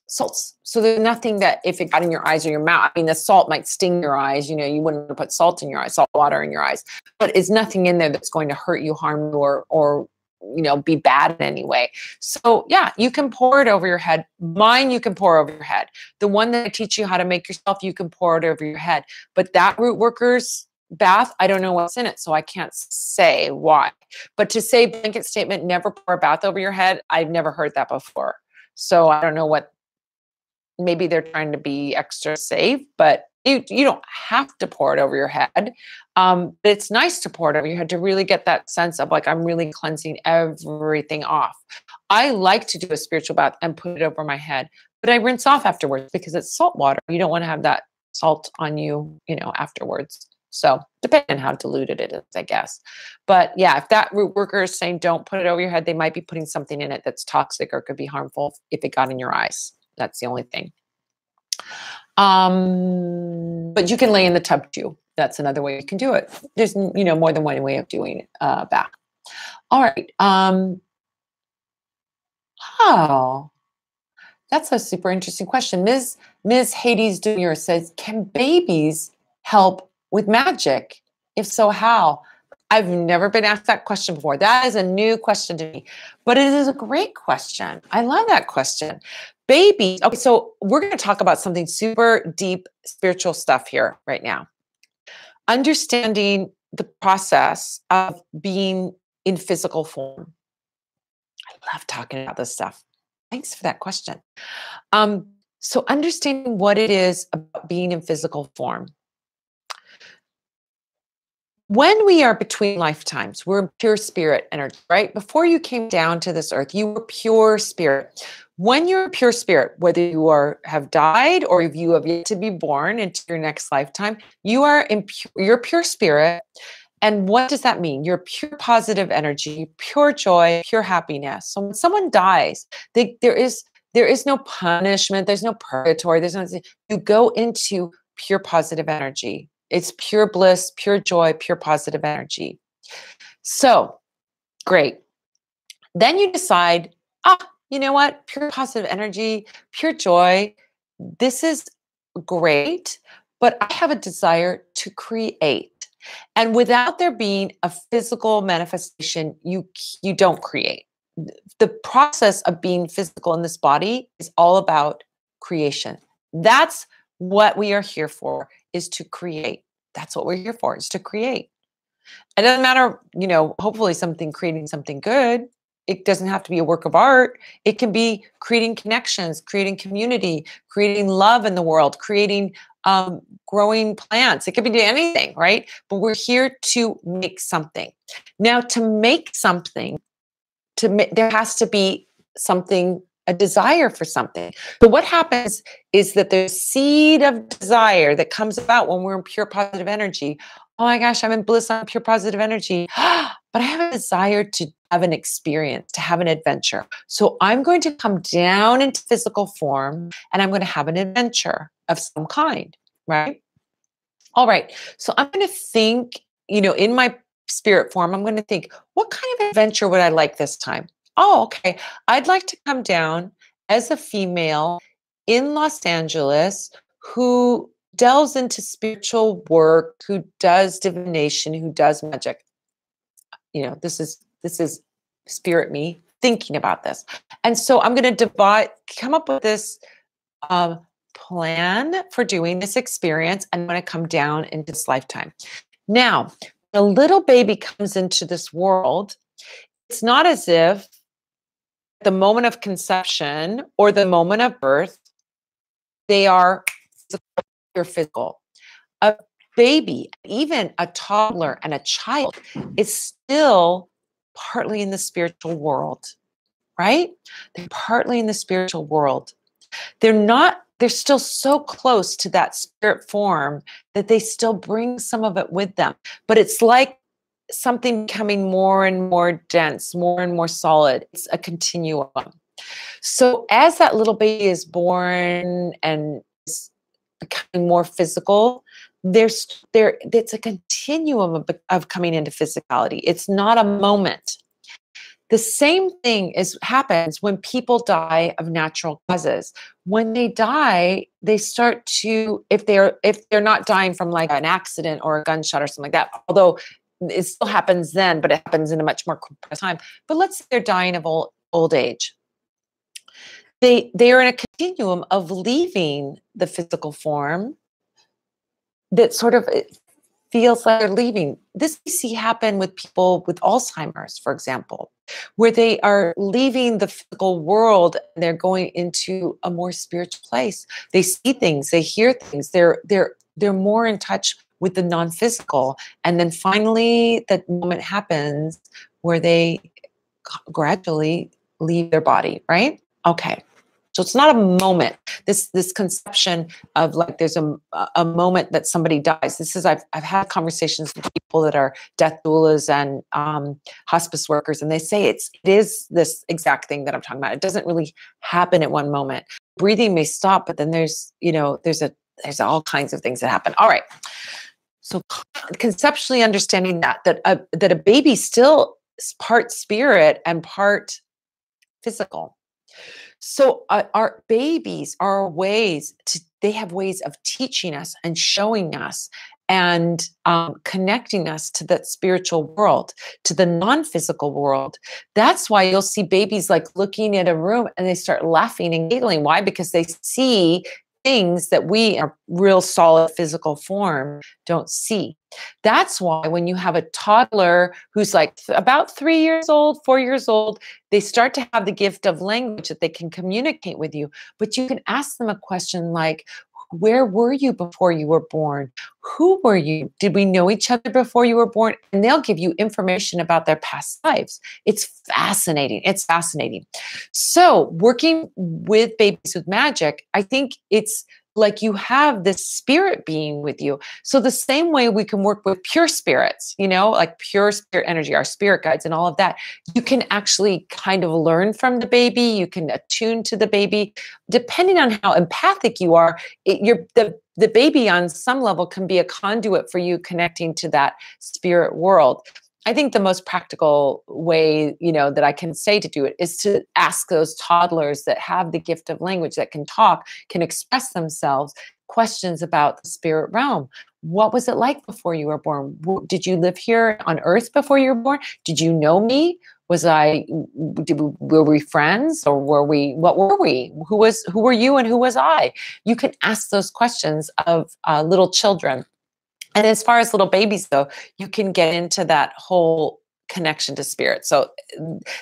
salts. So there's nothing that if it got in your eyes or your mouth, the salt might sting your eyes. You wouldn't want to put salt in your eyes, salt water in your eyes, but it's nothing in there that's going to hurt you, harm you, or be bad in any way. So yeah, you can pour it over your head. Mine, you can pour over your head. The one that I teach you how to make yourself, you can pour it over your head. But that root worker's bath, I don't know what's in it, so I can't say why. But to say blanket statement, never pour a bath over your head, I've never heard that before. So I don't know maybe they're trying to be extra safe, but You don't have to pour it over your head. But it's nice to pour it over your head to really get that sense of like, I'm really cleansing everything off. I like to do a spiritual bath and put it over my head, but I rinse off afterwards because it's salt water. You don't want to have that salt on you, afterwards. So depending on how diluted it is, I guess. But yeah, if that root worker is saying don't put it over your head, they might be putting something in it that's toxic or could be harmful if it got in your eyes. That's the only thing. But you can lay in the tub too. That's another way you can do it. There's, more than one way of doing bath. All right. Oh, that's a super interesting question. Ms. Hades Demure says, can babies help with magic? If so, how? I've never been asked that question before. That is a new question to me, but it is a great question. I love that question. Babies. Okay, so we're going to talk about something super deep spiritual stuff here right now. Understanding the process of being in physical form. I love talking about this stuff. Thanks for that question. So understanding what it is about being in physical form. When we are between lifetimes, we're in pure spirit energy, right? Before you came down to this earth, you were pure spirit. When you're pure spirit, whether you have died or if you have yet to be born into your next lifetime, you're pure spirit. And what does that mean? You're pure positive energy, pure joy, pure happiness. So when someone dies, there is no punishment, there's no purgatory, you go into pure positive energy. It's pure bliss, pure joy, pure positive energy. So, great. Then you decide, you know what? Pure positive energy, pure joy. This is great, but I have a desire to create. And without there being a physical manifestation, you don't create. The process of being physical in this body is all about creation. That's what we are here for, is to create. That's what we're here for, is to create. It doesn't matter, hopefully creating something good. It doesn't have to be a work of art. It can be creating connections, creating community, creating love in the world, creating growing plants. It could be anything, right? But we're here to make something. Now, to make something, there has to be something, a desire for something. So what happens is that there's seed of desire that comes about when we're in pure positive energy. Oh my gosh, I'm in bliss, I'm pure positive energy. But I have a desire to have an experience, to have an adventure. So I'm going to come down into physical form and I'm going to have an adventure of some kind, right? All right. So I'm going to think, in my spirit form, I'm going to think, what kind of adventure would I like this time? Oh, okay. I'd like to come down as a female in Los Angeles who delves into spiritual work, who does divination, who does magic. This is spirit me thinking about this. And so I'm going to come up with this plan for doing this experience. I'm going to come down in this lifetime. Now, a little baby comes into this world. It's not as if the moment of conception or the moment of birth, they are physical. A baby, even a toddler and a child, is still partly in the spiritual world, right? They're partly in the spiritual world. They're still so close to that spirit form that they still bring some of it with them. But it's like something becoming more and more dense, more and more solid. It's a continuum. So as that little baby is born and is becoming more physical, it's a continuum of coming into physicality. It's not a moment. The same thing happens when people die of natural causes. When they die, they start to, if they're not dying from like an accident or a gunshot or something like that, although it still happens then, but it happens in a much more compressed time. But let's say they're dying of old age. They are in a continuum of leaving the physical form that sort of feels like they're leaving. This we see happen with people with Alzheimer's, for example, where they are leaving the physical world and they're going into a more spiritual place. They see things, they hear things. They're they're more in touch with the non-physical. And then finally, the moment happens where they gradually leave their body, right? Okay. So it's not a moment. This conception of like there's a moment that somebody dies. This is I've had conversations with people that are death doulas and hospice workers, and they say it is this exact thing that I'm talking about. It doesn't really happen at one moment. Breathing may stop, but then there's all kinds of things that happen. All right. So conceptually understanding that a baby still is part spirit and part physical. So our babies are they have ways of teaching us and showing us and connecting us to that spiritual world, to the non-physical world. That's why you'll see babies like looking at a room and they start laughing and giggling. Why? Because they see things that we in a real solid physical form don't see. That's why when you have a toddler who's like about 3 years old, 4 years old, they start to have the gift of language that they can communicate with you. But you can ask them a question like, where were you before you were born? Who were you? Did we know each other before you were born? And they'll give you information about their past lives. It's fascinating. It's fascinating. So working with babies with magic, I think it's like you have this spirit being with you. So the same way we can work with pure spirits, like pure spirit energy, our spirit guides and all of that, you can actually kind of learn from the baby. You can attune to the baby. Depending on how empathic you are, the baby on some level can be a conduit for you connecting to that spirit world. I think the most practical way, that I can say to do it is to ask those toddlers that have the gift of language, that can talk, can express themselves, questions about the spirit realm. What was it like before you were born? Did you live here on earth before you were born? Did you know me? Were we friends, or what were we? Who were you and who was I? You can ask those questions of little children. And as far as little babies, though, you can get into that whole connection to spirit. So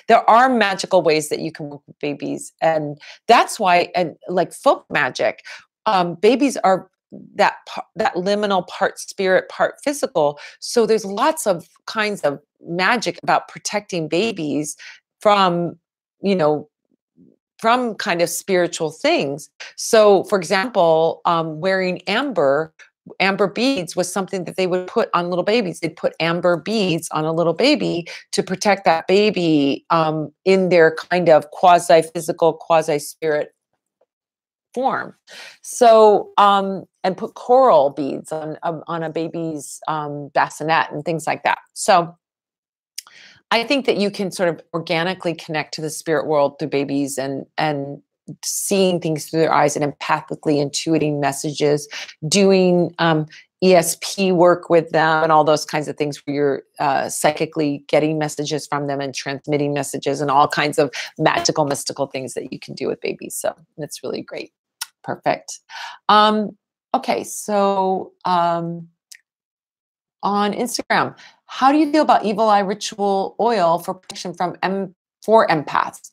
there are magical ways that you can work with babies. And that's why, and like folk magic, babies are that liminal part spirit, part physical. So there's lots of kinds of magic about protecting babies from, from kind of spiritual things. So for example, wearing amber beads was something that they would put on little babies. They'd put amber beads on a little baby to protect that baby in their kind of quasi-physical, quasi-spirit form. So, and put coral beads on a baby's bassinet and things like that. So I think that you can sort of organically connect to the spirit world through babies and seeing things through their eyes and empathically intuiting messages, doing ESP work with them and all those kinds of things where you're psychically getting messages from them and transmitting messages and all kinds of magical, mystical things that you can do with babies. So it's really great. Perfect. Okay, so on Instagram, how do you feel about evil eye ritual oil for protection for empaths?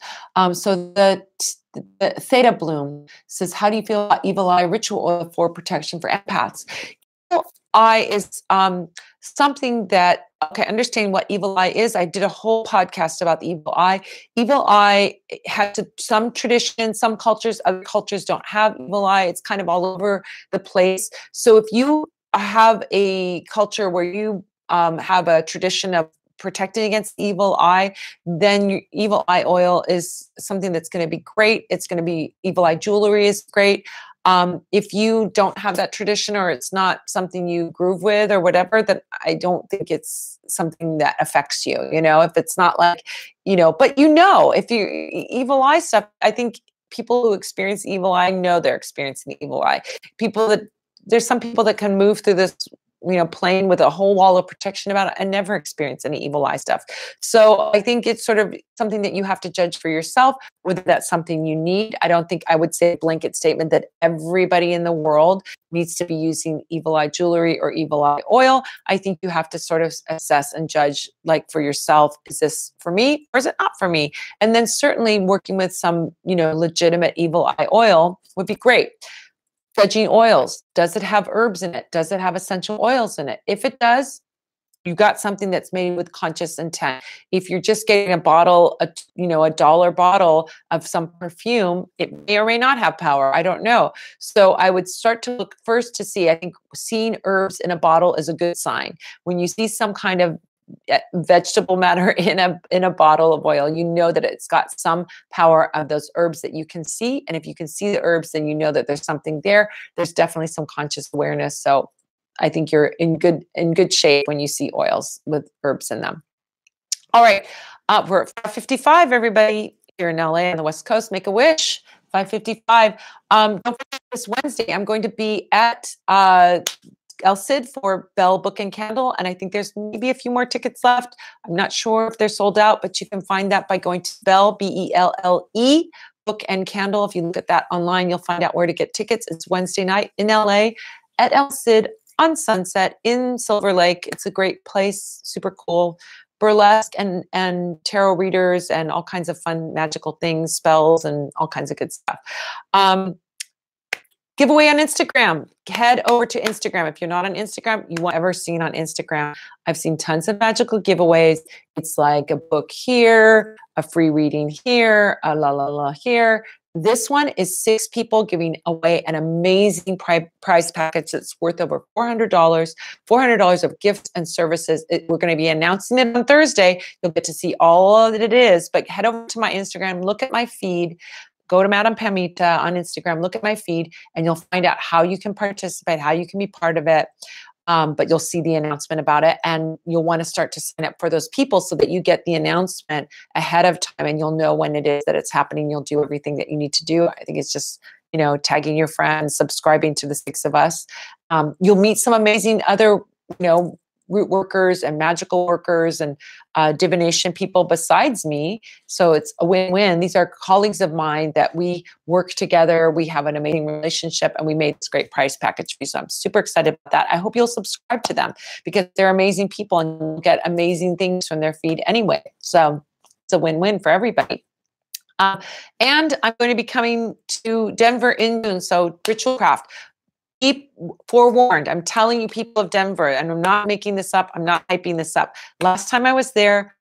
So the Theta Bloom says, how do you feel about evil eye ritual oil for protection for empaths? Evil eye is something that, understanding what evil eye is. I did a whole podcast about the evil eye. Evil eye has some traditions, some cultures, other cultures don't have evil eye. It's kind of all over the place. So if you have a culture where you have a tradition of protecting against evil eye, then your evil eye oil is something that's going to be great. It's going to be evil eye jewelry is great. If you don't have that tradition or it's not something you groove with or whatever, then I don't think it's something that affects you, if it's not like, but if you evil eye stuff, I think people who experience evil eye know they're experiencing evil eye. There's some people that can move through this, plane with a whole wall of protection about it and never experience any evil eye stuff. So I think it's sort of something that you have to judge for yourself, whether that's something you need. I don't think I would say a blanket statement that everybody in the world needs to be using evil eye jewelry or evil eye oil. I think you have to sort of assess and judge, like, for yourself, is this for me or is it not for me? And then certainly working with some, legitimate evil eye oil would be great. Judging oils. Does it have herbs in it? Does it have essential oils in it? If it does, you got something that's made with conscious intent. If you're just getting a bottle, a dollar bottle of some perfume, it may or may not have power. I don't know. So I would start to look first to see. I think seeing herbs in a bottle is a good sign. When you see some kind of vegetable matter in a bottle of oil, you know that it's got some power of those herbs that you can see. And if you can see the herbs, then you know that there's something there. There's definitely some conscious awareness. So I think you're in good shape when you see oils with herbs in them. All right, we're at 5:55. Everybody here in LA on the West Coast, make a wish. 5:55. Don't forget this Wednesday, I'm going to be at El Cid for Bell Book and Candle, and I think there's maybe a few more tickets left. I'm not sure if they're sold out, but you can find that by going to Bell, Belle, Book and Candle. If you look at that online, you'll find out where to get tickets. It's Wednesday night in LA at El Cid on Sunset in Silver Lake. It's a great place, super cool. Burlesque and tarot readers and all kinds of fun magical things, spells, and all kinds of good stuff. Giveaway on Instagram. Head over to Instagram. If you're not on Instagram, you won't ever seen on Instagram. I've seen tons of magical giveaways. It's like a book here, a free reading here, a la la la here. This one is 6 people giving away an amazing prize package that's worth over $400, $400 of gifts and services. We're going to be announcing it on Thursday. You'll get to see all that it is, but head over to my Instagram, look at my feed. Go to Madam Pamita on Instagram, look at my feed, and you'll find out how you can participate, how you can be part of it. But you'll see the announcement about it, and you'll want to start to sign up for those people so that you get the announcement ahead of time and you'll know when it is that it's happening. You'll do everything that you need to do. I think it's just, tagging your friends, subscribing to the 6 of us. You'll meet some amazing other, root workers and magical workers and divination people besides me. So it's a win-win. These are colleagues of mine that we work together. We have an amazing relationship and we made this great prize package for you. So I'm super excited about that. I hope you'll subscribe to them because they're amazing people and you'll get amazing things from their feed anyway. So it's a win-win for everybody. And I'm going to be coming to Denver in June. So Ritual Craft. Keep forewarned. I'm telling you, people of Denver, and I'm not making this up. I'm not hyping this up. Last time I was there,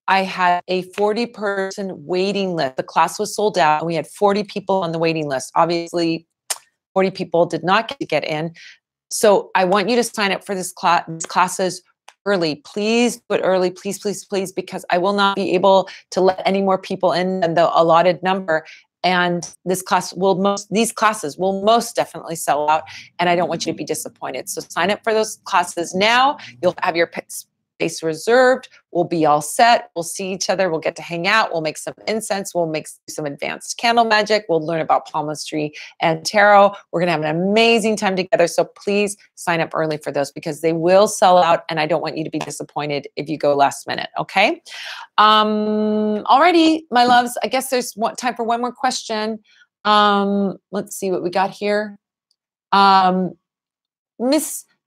I had a 40-person waiting list. The class was sold out, and we had 40 people on the waiting list. Obviously, 40 people did not get in. So I want you to sign up for these classes early. Please do it early. Please, please, please, because I will not be able to let any more people in than the allotted number. And these classes will most definitely sell out, and I don't want you to be disappointed. So sign up for those classes now. You'll have your space reserved. We'll be all set. We'll see each other. We'll get to hang out. We'll make some incense. We'll make some advanced candle magic. We'll learn about palmistry and tarot. We're going to have an amazing time together. So please sign up early for those because they will sell out, and I don't want you to be disappointed if you go last minute. Okay. Alrighty, my loves. I guess there's time for one more question. Let's see what we got here.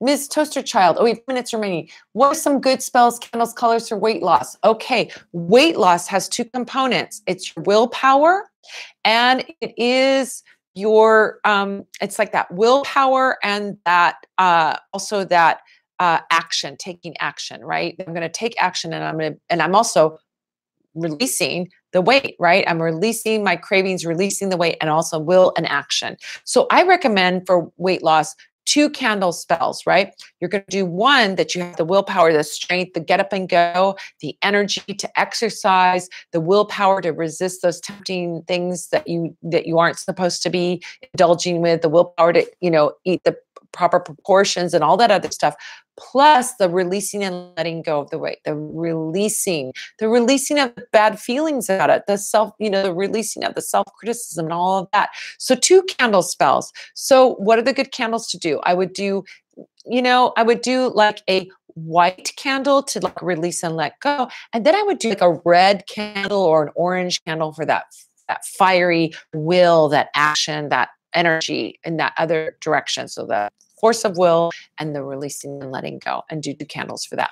Ms. Toaster Child, we have minutes remaining. What are some good spells, candles, colors for weight loss? Okay, weight loss has 2 components. It's your willpower, and it is your, it's like that willpower and that, also that action, taking action, right? I'm going to take action and I'm also releasing the weight, right? I'm releasing my cravings, releasing the weight, and also will and action. So I recommend for weight loss 2 candle spells, right? You're going to do one that you have the willpower, the strength, the get up and go, the energy to exercise, the willpower to resist those tempting things that you aren't supposed to be indulging with, the willpower to, eat the proper proportions and all that other stuff, plus the releasing and letting go of the weight, the releasing of the bad feelings about it, the releasing of the self-criticism and all of that. So 2 candle spells. So what are the good candles to do? I would do like a white candle to like release and let go. And then I would do like a red candle or an orange candle for that fiery will, that action, that energy in that other direction. So the force of will and the releasing and letting go, and do 2 candles for that.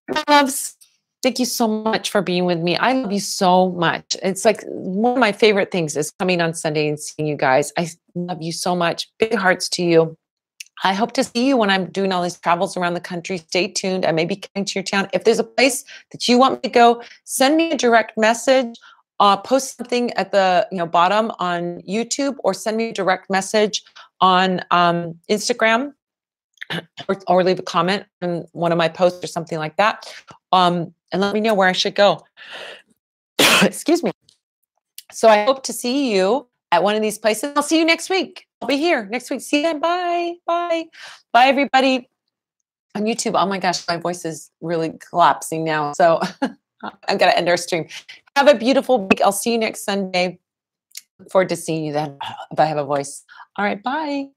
My loves, Thank you so much for being with me. I love you so much. It's like one of my favorite things is coming on Sunday and seeing you guys. I love you so much. Big hearts to you. I hope to see you when I'm doing all these travels around the country. Stay tuned. I may be coming to your town. If there's a place that you want me to go, send me a direct message. Post something at the bottom on YouTube, or send me a direct message on Instagram, or leave a comment on one of my posts or something like that. And let me know where I should go. Excuse me. So I hope to see you at one of these places. I'll see you next week. I'll be here next week. See you then. Bye. Bye. Bye, everybody. On YouTube. Oh my gosh, my voice is really collapsing now. So I've got to end our stream. Have a beautiful week. I'll see you next Sunday. Look forward to seeing you then if I have a voice. All right. Bye.